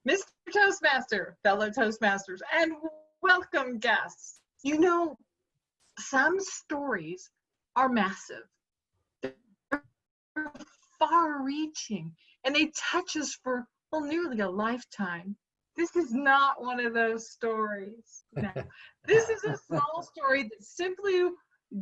Mr. Toastmaster, fellow Toastmasters, and welcome guests. You know, some stories are massive. They're far-reaching, and they touch us for, well, nearly a lifetime. This is not one of those stories. No. This is a small story that's simply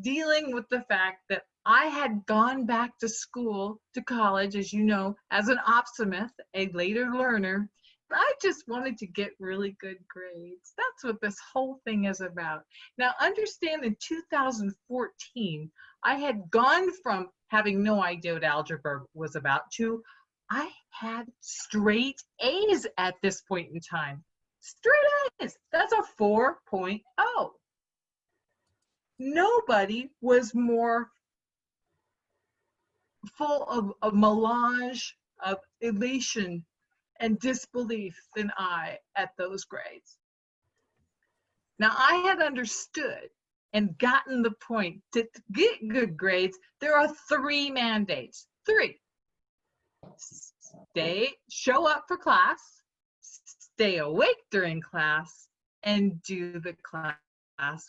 dealing with the fact that I had gone back to school, to college, as you know, as an Opsimath, a later learner. I just wanted to get really good grades. That's what this whole thing is about. Now, understand in 2014, I had gone from having no idea what algebra was about to I had straight A's at this point in time. Straight A's. That's a 4.0. Nobody was more full of a melange of elation and disbelief than I at those grades. Now, I had understood and gotten the point to get good grades. There are 3 mandates. 3. Show up for class, stay awake during class, and do the class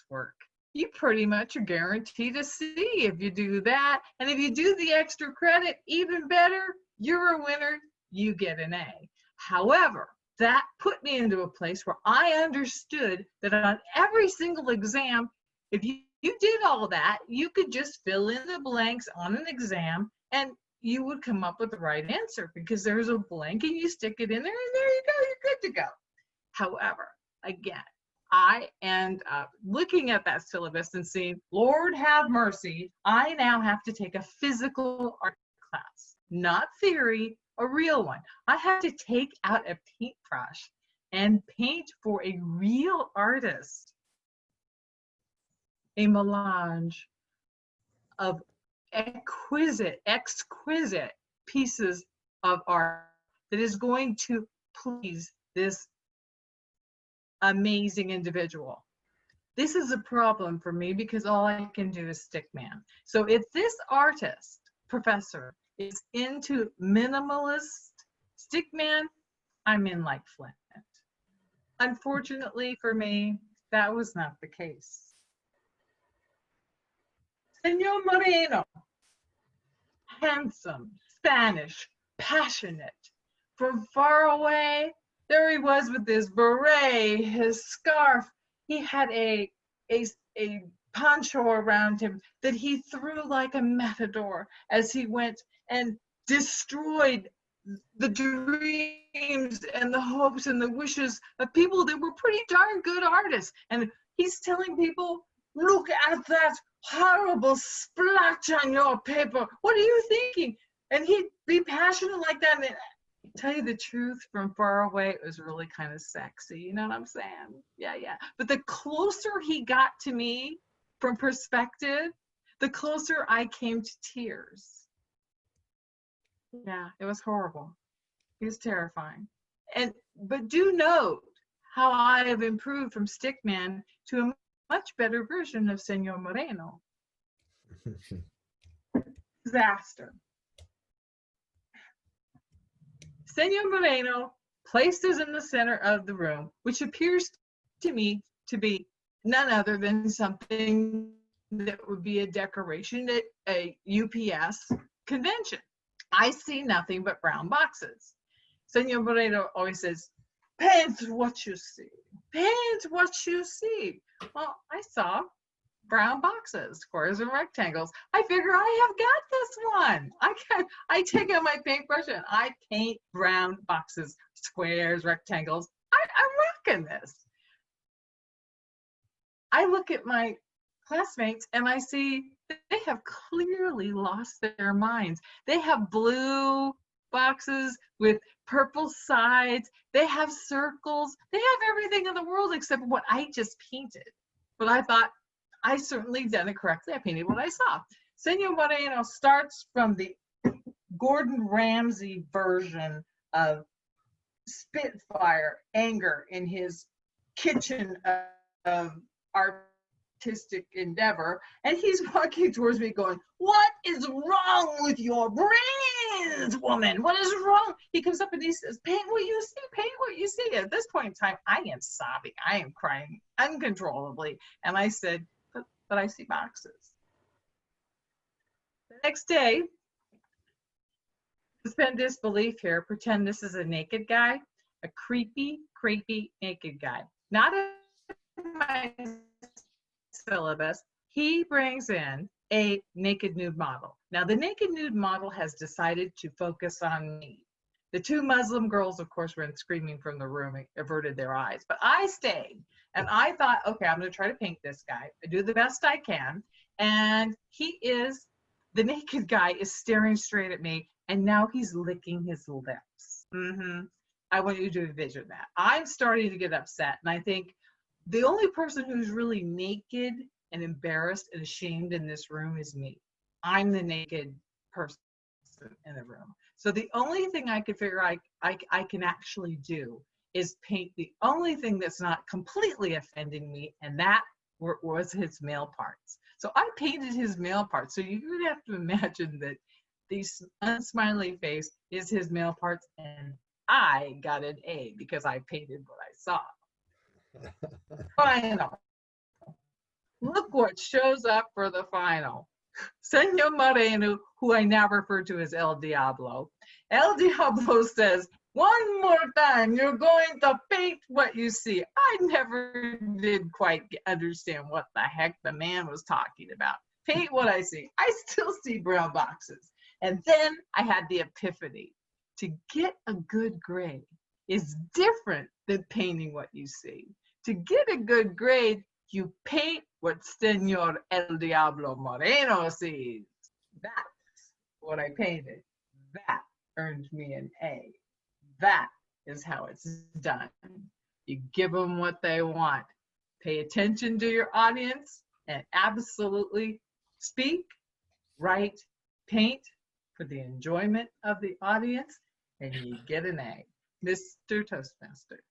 work. You pretty much are guaranteed a C if you do that. And if you do the extra credit, even better, you're a winner, you get an A. However, that put me into a place where I understood that on every single exam, if you did all that, you could just fill in the blanks on an exam and you would come up with the right answer because there's a blank and you stick it in there and there you go, you're good to go. However, again, I end up looking at that syllabus and seeing, Lord have mercy, I now have to take a physical art class, not theory, a real one. I have to take out a paintbrush and paint for a real artist a melange of exquisite pieces of art that is going to please this amazing individual. This is a problem for me because all I can do is stickman. So if this artist professor is into minimalist stickman, I'm in like Flint. Unfortunately for me, that was not the case. Senor Moreno, handsome, Spanish, passionate. From far away, there he was with his beret, his scarf. He had a poncho around him that he threw like a matador as he went and destroyed the dreams and the hopes and the wishes of people that were pretty darn good artists. And he's telling people, look at that horrible splotch on your paper. What are you thinking? And he'd be passionate like that. And tell you the truth, from far away, it was really kind of sexy. You know what I'm saying? Yeah. But the closer he got to me from perspective, the closer I came to tears. Yeah, it was horrible. It was terrifying. But do note how I have improved from stickman to a much better version of Senor Moreno. Disaster. Senor Moreno placed us in the center of the room, which appears to me to be none other than something that would be a decoration at a UPS convention. I see nothing but brown boxes. Senor Moreno always says, paint what you see. Paint what you see. Well, I saw brown boxes, squares and rectangles. I figure I have got this one. I take out my paintbrush and I paint brown boxes, squares, rectangles. I'm rocking this. I look at my classmates and I see they have clearly lost their minds. They have blue boxes with purple sides. They have circles. They have everything in the world except what I just painted. But I thought, I certainly done it correctly. I painted what I saw. Senor Moreno starts from the Gordon Ramsay version of Spitfire anger in his kitchen of artistic endeavor, and he's walking towards me going, what is wrong with your brains, woman? What is wrong? He comes up and he says, paint what you see, paint what what you see. At this point in time, I am sobbing. I am crying uncontrollably. And I said, but I see boxes. The next day, suspend disbelief here. Pretend this is a naked guy, a creepy naked guy. Not in my syllabus. He brings in a naked nude model. Now, the naked nude model has decided to focus on me. The two Muslim girls, of course, ran screaming from the room and averted their eyes. But I stayed, and I thought, okay, I'm going to try to paint this guy. I do the best I can. And the naked guy is staring straight at me, and now he's licking his lips. I want you to envision that. I'm starting to get upset, and I think the only person who's really naked and embarrassed and ashamed in this room is me. I'm the naked person in the room. So the only thing I could figure I can actually do is paint the only thing that's not completely offending me, and that was his male parts. So I painted his male parts. So you would have to imagine that the unsmiley face is his male parts, and I got an A because I painted what I saw. Final. Look what shows up for the final. Senor Moreno, who I now refer to as El Diablo. El Diablo says, one more time, you're going to paint what you see. I never did quite understand what the heck the man was talking about. Paint what I see. I still see brown boxes. And then I had the epiphany. To get a good grade is different than painting what you see. To get a good grade, you paint what Senor El Diablo Moreno sees. That's what I painted. That earned me an A. That is how it's done. You give them what they want. Pay attention to your audience and absolutely speak, write, paint for the enjoyment of the audience, and you get an A. Mr. Toastmaster.